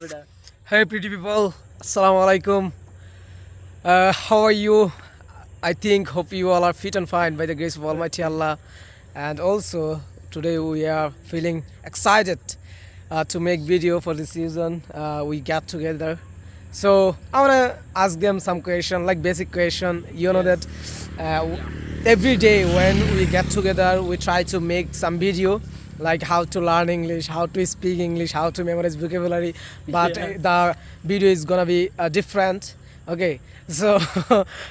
Buddha. Hey pretty people, Assalamu alaikum. How are you? I think hope you all are fit and fine by the grace of Almighty Allah. And also today we are feeling excited to make video for this season. We got together. So I wanna ask them some question, like basic question. You know that uh, every day when we get together, we try to make some video like how to learn English, how to speak English, how to memorize vocabulary. But Yes. the video is gonna be different. Okay, so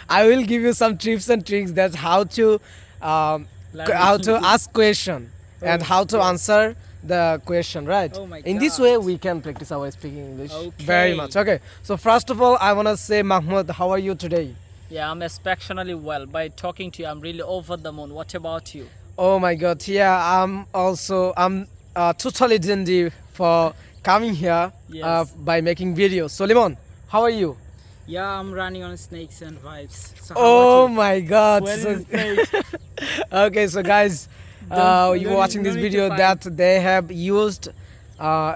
I will give you some tips and tricks that um, Learn how to English. ask question and Oh, how to yes. answer the question, right? Oh my In this God. way we can practice our speaking English very Okay. much. Okay, so first of all I want to say, Mahmud, how are you today? Yeah, I'm exceptionally well. By talking to you, I'm really over the moon. What about you? Oh my god, yeah, I'm totally dandy for coming here Yes. by making videos. So Limon, how are you? Yeah, I'm running on snakes and vibes. So how Oh about my god. Where So, is snake? okay, so guys, Don't- you no watching need- this no need to video find. that they have used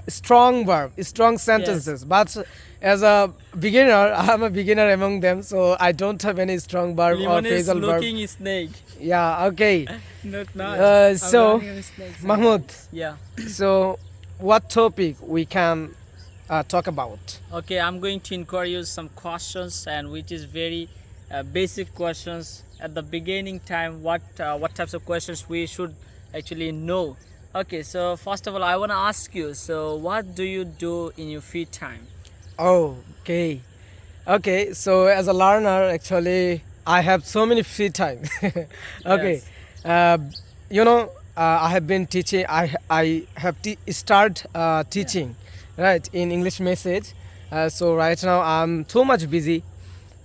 strong sentences, but as a beginner, I'm a beginner among them, so I don't have any strong verb or Lemon is phrasal verb. looking snake. Yeah, okay. Not nice. I'm So running on snakes and Mahmoud, vibes. Yeah. so what topic we can talk about? Okay, I'm going to inquire you some questions, and which is very basic questions. At the beginning time, what types of questions we should actually know. Okay, so first of all, I want to ask you. So, what do you do in your free time? Oh, okay. Okay, so as a learner, actually, I have so many free time. Okay, Yes. uh, I have been teaching. I have start teaching, right, in English message. So right now I'm too much busy,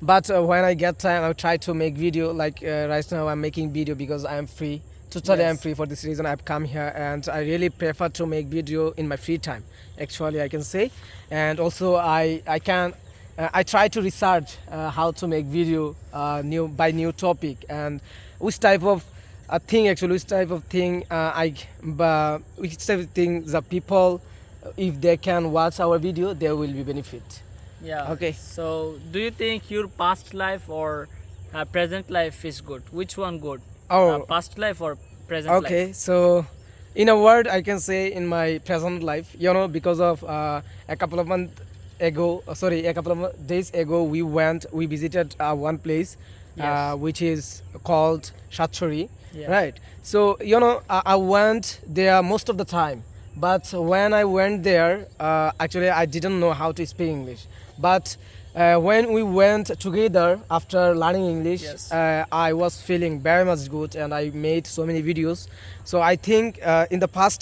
but when I get time, I try to make video. Like right now, I'm making video because I am free. Totally, I'm Yes. free. For this reason, I've come here, and I really prefer to make video in my free time. Actually, I can say, and also I can. I try to research how to make video new topic and which type of which type of thing which type of thing the people, if they can watch our video, there will be benefit. Yeah. Okay. So, do you think your past life or present life is good? Which one good? Oh, Past life or present okay. life? So, in a word, I can say in my present life, because of a couple of months ago, a couple of days ago, we visited one place, Yes. which is called Shatchori, Yeah. right? So, I went there most of the time. But when I went there, actually, I didn't know how to speak English. But when we went together after learning English, Yes. I was feeling very much good, and I made so many videos. So I think in the past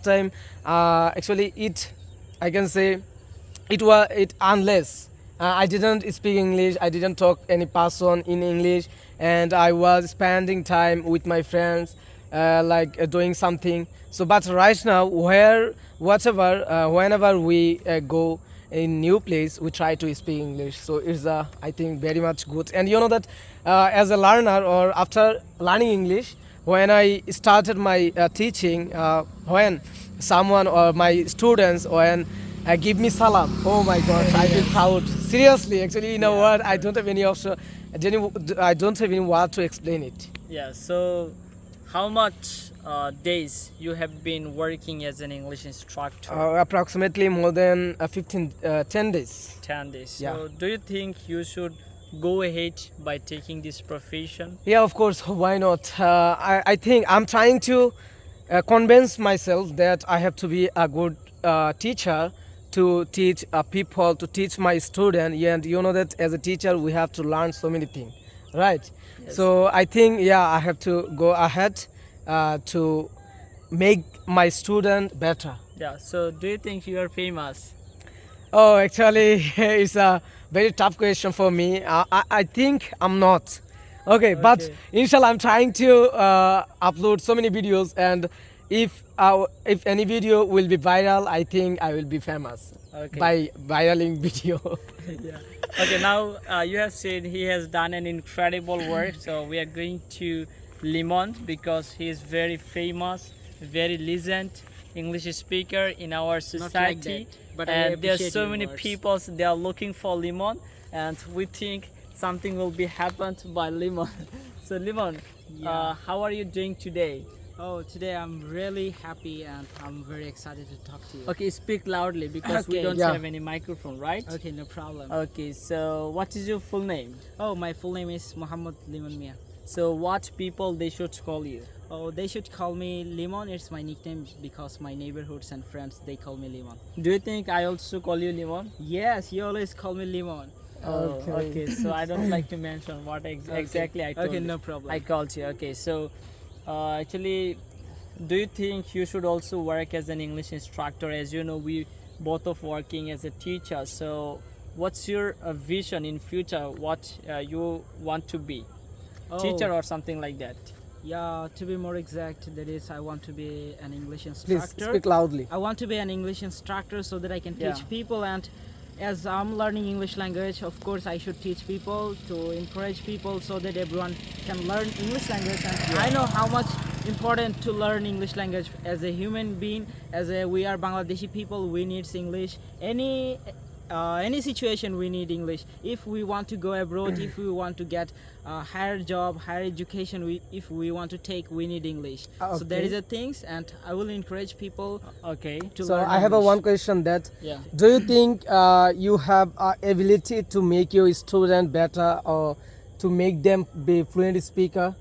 time, actually, I can say, it unless I didn't speak English, I didn't talk any person in English, and I was spending time with my friends, doing something. So, but right now, whenever we go in new place, we try to speak English. So it's I think very much good. And you know that as a learner or after learning English, when I started my teaching, when someone or my students when give me salam, oh my god, I feel proud. Seriously, actually, in a word, I don't have any option. I don't have any word to explain it. Yeah. So, how much days you have been working as an English instructor? Approximately more than 10 days. 10 days. Yeah. So, do you think you should go ahead by taking this profession? Yeah, of course. Why not? I think I'm trying to convince myself that I have to be a good teacher to teach people, to teach my student. And you know that as a teacher, we have to learn so many things, right? Yes. So I think, yeah, I have to go ahead to make my student better. Yeah. So, do you think you are famous? Oh, actually, it's a very tough question for me. I think I'm not. Okay, but Okay. inshallah, I'm trying to upload so many videos, and if any video will be viral, I think I will be famous Okay. by viraling video. Yeah. Okay. Now you have said he has done an incredible work. So we are going to Limon because he is very famous, very legend English speaker in our Not like society. that. but I and there's appreciate so your many words. people, they are looking for Limon, and we think something will be happened by Limon. So Limon, Yeah. how are you doing today? Oh, today I'm really happy and I'm very excited to talk to you. Okay, speak loudly because we Okay. don't Yeah. have any microphone, right? Okay, no problem. Okay, so what is your full name? Oh, my full name is Mahmud Limon Mia. So what people they should call you? Oh, they should call me Limon. It's my nickname because my neighborhoods and friends they call me Limon. Do you think I also call you Limon? Yes, you always call me Limon. Oh, Okay. okay. So I don't like to mention what exactly I told Okay, you. no problem. I called you. Okay, so actually, do you think you should also work as an English instructor? As you know, we both of working as a teacher. So, what's your vision in future? What you want to be, Oh, teacher or something like that? Yeah, to be more exact, that is, I want to be an English Please instructor. speak loudly. I want to be an English instructor so that I can teach Yeah. people, and as I'm learning English language, of course I should teach people to encourage people so that everyone can learn English language. And I know how much important to learn English language as a human being. We are Bangladeshi people, we need English. Any situation we need English. If we want to go abroad, if we want to get a higher job, higher education, if we want to take, we need English. So that Okay. is the things, and I will encourage people Okay. to So learn I have a English. one question that Yeah. do you think you have ability to make your student better or to make them be fluent speaker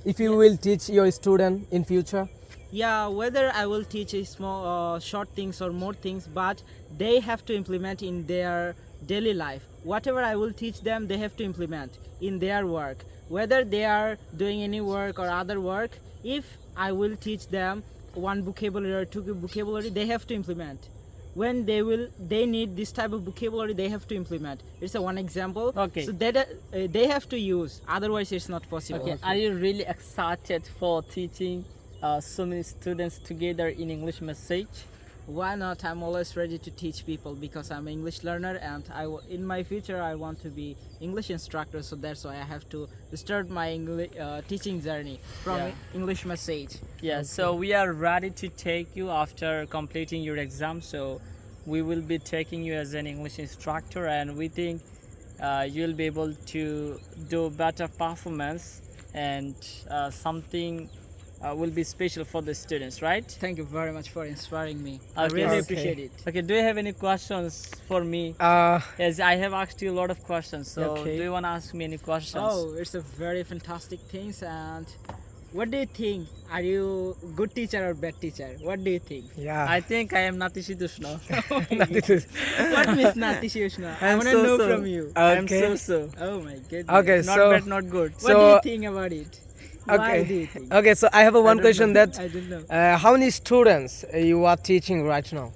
if you will teach your student in future? Yeah, whether I will teach a small short things or more things, but they have to implement in their daily life. Whatever I will teach them, they have to implement in their work, whether they are doing any work or other work. If I will teach them one vocabulary or two vocabulary, they have to implement. When they need this type of vocabulary, they have to implement. It's a one example. Okay. So that they have to use, otherwise it's not possible. Okay. Are you really excited for teaching so many students together in English message? Why not? I'm always ready to teach people because I'm an English learner, and in my future I want to be English instructor. So that's why I have to start my English teaching journey from Yeah. English message. Yeah, so we are ready to take you after completing your exam. So we will be taking you as an English instructor, and we think you'll be able to do better performance, and something will be special for the students, right? Thank you very much for inspiring me. I Okay. really Okay. appreciate it. Okay, do you have any questions for me? Uh, As I have asked you a lot of questions, so Okay. do you want to ask me any questions? Oh, it's a very fantastic things. And what do you think? Are you good teacher or bad teacher? What do you think? yeah. I think I am Natishitushna. What means Natishyoshna? I I'm want to so know so. from you. I'm Okay. so. Oh my goodness. Okay, Not so bad, not good. What do so you think about it? Why okay. do you think? Okay, so I have a one don't question know. that I don't know. how many students you are teaching right now?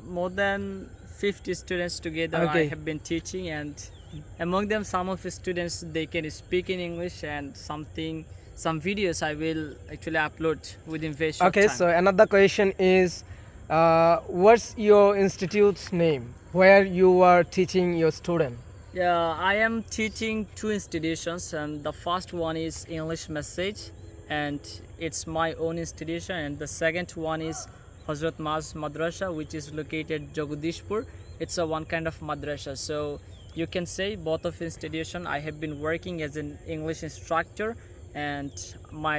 More than 50 students together I Okay. have been teaching, and among them some of the students they can speak in English, and some videos I will actually upload within very short Okay, time. so another question is what's your institute's name where you are teaching your student? Yeah, I am teaching two institutions, and the first one is English Message, and it's my own institution, and the second one is Hazrat Maz Madrasa, which is located Jagadishpur. It's a one kind of madrasa. So you can say both of institution I have been working as an English instructor, and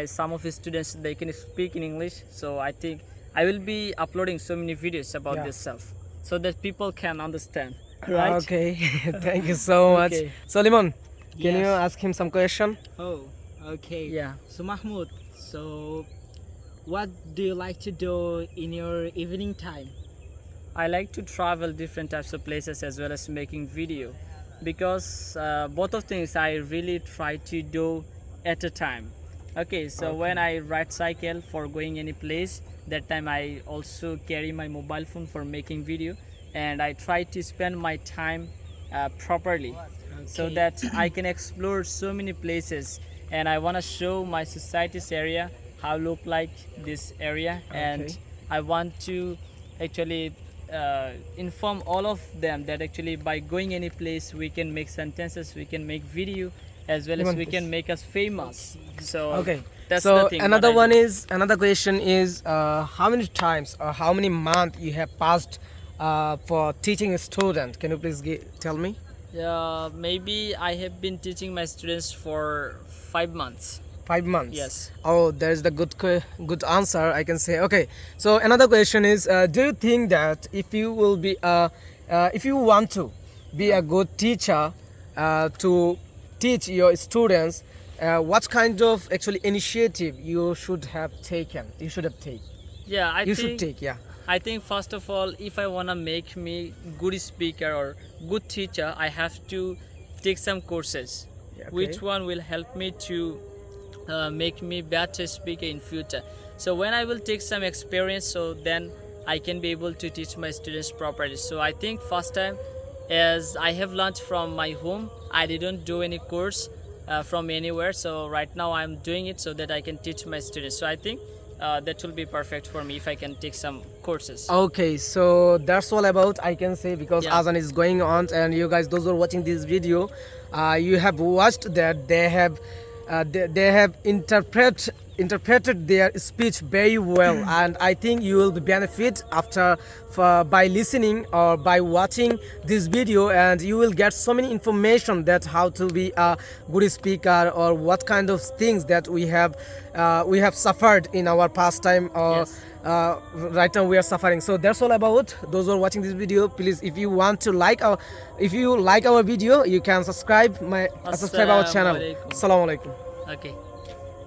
some of the students they can speak in English. So I think I will be uploading so many videos about Yeah. this self so that people can understand. Right? Okay, thank you so much. Okay. So Limon, can you Yes. ask him some question? Oh, okay. Yeah. So Mahmoud, so what do you like to do in your evening time? I like to travel different types of places as well as making video, because both of things I really try to do at a time. Okay, so when I ride cycle for going any place, that time I also carry my mobile phone for making video, and I try to spend my time properly so Okay. that I can explore so many places, and I want to show my society's area how look like this area, and Okay. I want to actually inform all of them that actually by going any place we can make sentences, we can make video, as well as Lemon we please. can make us famous. So Okay. that's So the thing. another what I one do. is another question is how many times or how many months you have passed for teaching a student? Can you please tell me? Maybe I have been teaching my students for 5 months. 5 months. Yes. Oh, there's the good answer. I can say. Okay. So another question is, do you think that if you want to be a good teacher to teach your students, what kind of actually initiative you should have taken? You should have taken. Yeah, You should take. Yeah. I think first of all, if I wanna make me good speaker or good teacher, I have to take some courses. Yeah, okay. Which one will help me to make me better speaker in future? So when I will take some experience, so then I can be able to teach my students properly. So I think first time, as I have learned from my home, I didn't do any course from anywhere. So right now I'm doing it so that I can teach my students. So I think that will be perfect for me if I can take some courses. Okay, so that's all about I can say, because Yeah. Azan is going on, and you guys, those who are watching this video, you have watched that they have interpreted their speech very well, and I think you will be benefit by listening or by watching this video, and you will get so many information that how to be a good speaker or what kind of things that we have suffered in our past time, or Yes. right now we are suffering. So that's all about those who are watching this video. Please, if you like our video, you can subscribe our channel. Assalamualaikum. Assalamu alaikum. Okay.